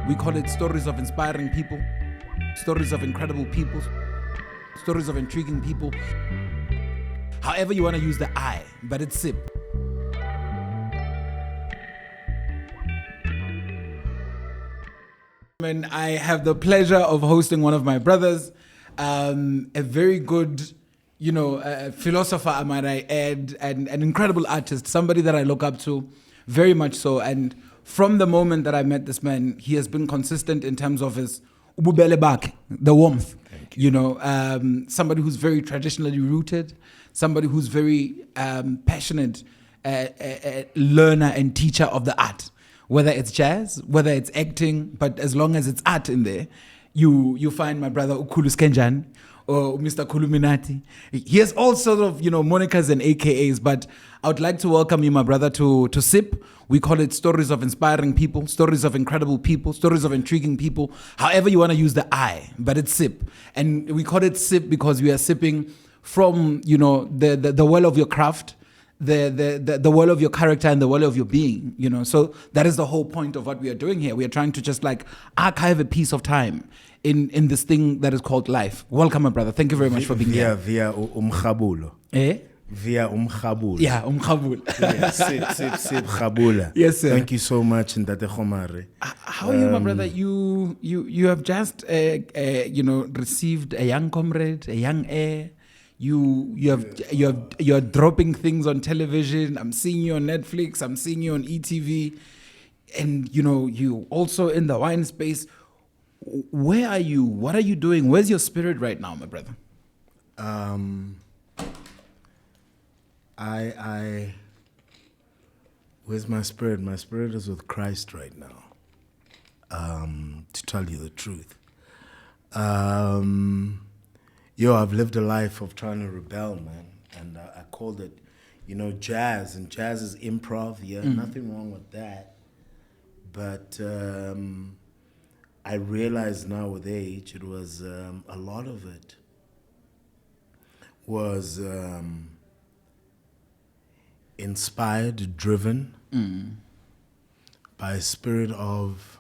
We call it stories of inspiring people, stories of incredible people, stories of intriguing people. However you want to use the I, but it's SIP. And I have the pleasure of hosting one of my brothers, a very good, philosopher, I might add, and an incredible artist, somebody that I look up to very much so. And from the moment that I met this man, he has been consistent in terms of his ububele bakhe, the warmth. Somebody who's very traditionally rooted, somebody who's very passionate learner and teacher of the art. Whether it's jazz, whether it's acting, but as long as it's art in there, you find my brother Khulu Skenjana or Mr. Khulu. He has all sort of, monikers and AKAs, but I would like to welcome you, my brother, to SIP. We call it stories of inspiring people, stories of incredible people, stories of intriguing people. However you want to use the I, but it's SIP. And we call it SIP because we are sipping from, the well of your craft, the well of your character and the well of your being, so that is the whole point of what we are doing here. We are trying to just archive a piece of time in this thing that is called life. Welcome, my brother. Thank you very much for being here. Via umkhabulo. Via umkhabulo. Yeah, umkhabulo. Sip khabula. Yes, sir. Thank you so much, Ndate Khomare. How are you, my brother? You have just received a young comrade, a young heir. You're dropping things on television. I'm seeing you on Netflix. I'm seeing you on ETV, and you also in the wine space. Where are you? What are you doing? Where's your spirit right now, my brother? Where's my spirit? My spirit is with Christ right now. To tell you the truth. I've lived a life of trying to rebel, man. And I called it, jazz. And jazz is improv. Yeah, nothing wrong with that. But I realize now with age, it was a lot of it was inspired, driven by a spirit of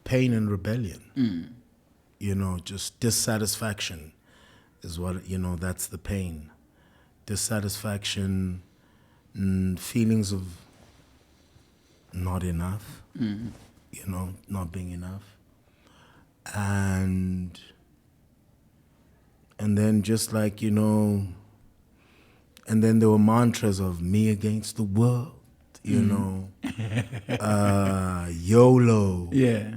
pain and rebellion. Just dissatisfaction is what, that's the pain. Dissatisfaction, feelings of not enough, not being enough. And then just and then there were mantras of me against the world, YOLO. Yeah.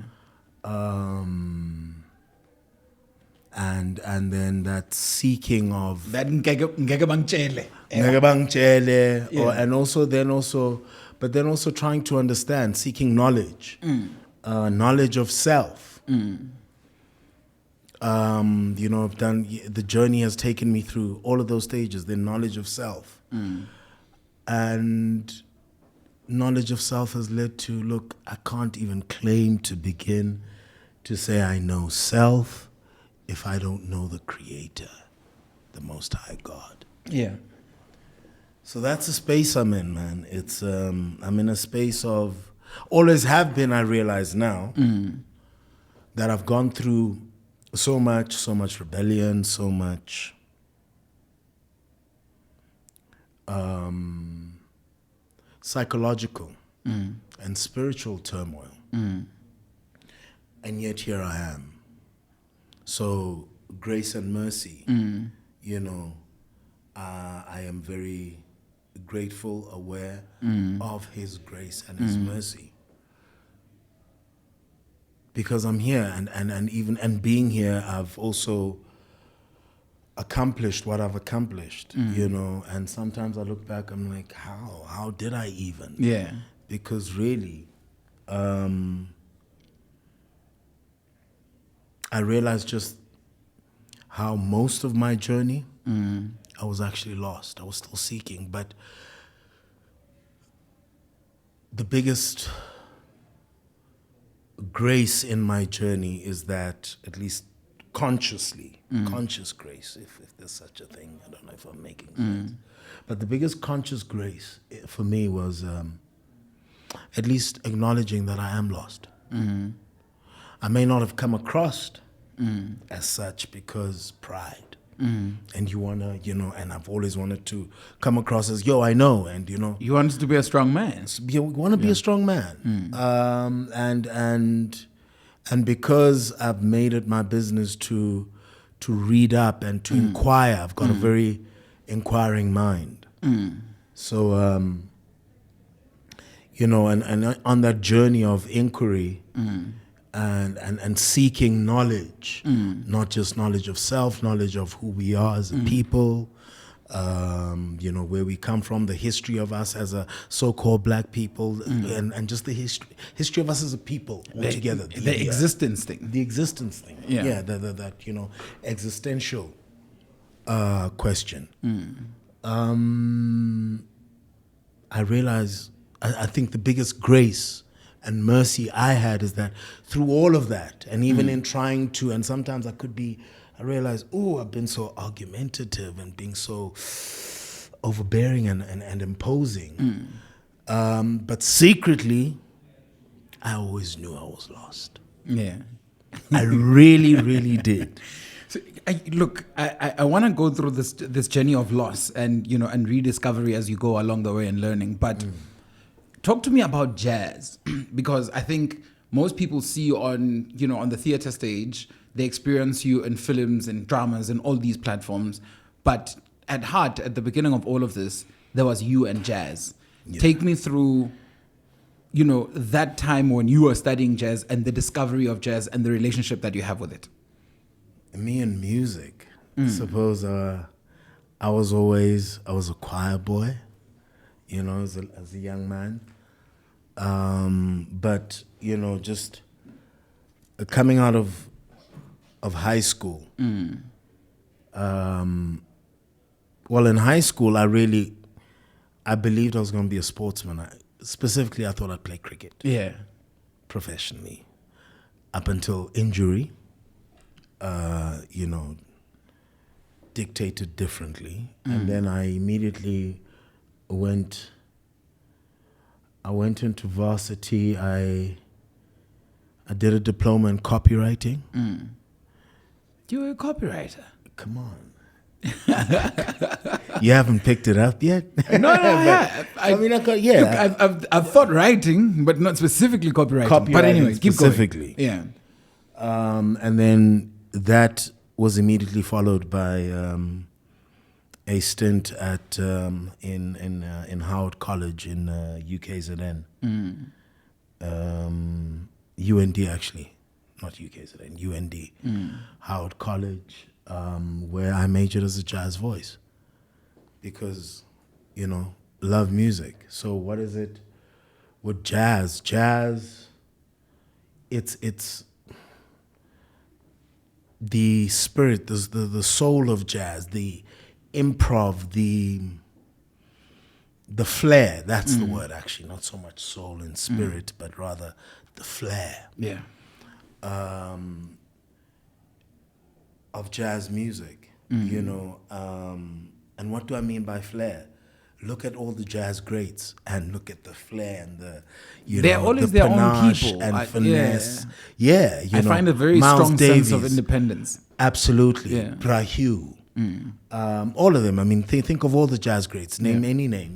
And then that seeking of that ngeke bangitshele. But then also trying to understand, seeking knowledge, knowledge of self. I've done, the journey has taken me through all of those stages, the knowledge of self. And knowledge of self has led to, look, I can't even claim to begin to say I know self if I don't know the Creator, the Most High God. Yeah. So that's the space I'm in, man. It's I'm in a space of, always have been, I realize now, that I've gone through so much rebellion, so much psychological and spiritual turmoil. And yet here I am. So grace and mercy, I am very grateful, aware of His grace and His mercy. Because I'm here, and being here, I've also accomplished what I've accomplished, and sometimes I look back, I'm like, how did I even? Yeah. Because really, I realized just how most of my journey, I was actually lost. I was still seeking. But the biggest grace in my journey is that, at least consciously, conscious grace, if there's such a thing. I don't know if I'm making sense. But the biggest conscious grace for me was at least acknowledging that I am lost. I may not have come across as such because pride. And you want to, and I've always wanted to come across as, yo, I know. And, You wanted to be a strong man. you want to be a strong man. And because I've made it my business to read up and to inquire, I've got a very inquiring mind. So, and on that journey of inquiry and seeking knowledge, not just knowledge of self, knowledge of who we are as a people, where we come from, the history of us as a so-called black people, and just the history of us as a people altogether. The existence thing. The existence thing. Yeah. That existential question. I realize, I think the biggest grace and mercy I had is that through all of that, and even in trying to, and sometimes I realize, I've been so argumentative and being so overbearing and imposing. But secretly, I always knew I was lost. Yeah. I really, really did. So, I want to go through this journey of loss and and rediscovery as you go along the way and learning. But talk to me about jazz, because I think most people see you on the theater stage. They experience you in films and dramas and all these platforms. But at heart, at the beginning of all of this, there was you and jazz. Yeah. Take me through, that time when you were studying jazz and the discovery of jazz and the relationship that you have with it. Me and music. Suppose I was a choir boy, as a young man. But, just coming out of high school. Well, in high school, I believed I was going to be a sportsman. Specifically, I thought I'd play cricket. Yeah. Professionally. Up until injury, dictated differently. And then I immediately went into varsity. I did a diploma in copywriting. You were a copywriter. Come on. You haven't picked it up yet? No, I've thought writing, but not specifically copywriting. But anyway, keep going. Yeah. And then that was immediately followed by a stint at in Howard College in UKZN. UND actually, not UKZN, UND. Howard College, where I majored as a jazz voice because, love music. So what is it with jazz? Jazz, it's the spirit, the soul of jazz, the improv, the flair. That's the word, actually. Not so much soul and spirit, but rather the flair. Yeah. Of jazz music, and what do I mean by flair? Look at all the jazz greats and look at the flair and they're always their own people and finesse. Yeah, I find a very Miles strong Davis, sense of independence. Absolutely, Yeah. Brahu, all of them. I mean, think of all the jazz greats. Name any name,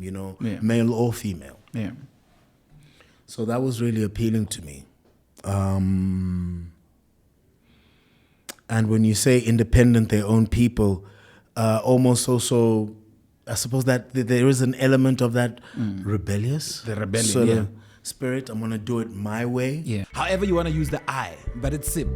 male or female. Yeah. So that was really appealing to me. And when you say independent, their own people, almost also, I suppose that there is an element of that rebellious rebellion, sort of spirit. I'm going to do it my way. Yeah. However you want to use the I, but it's SIP.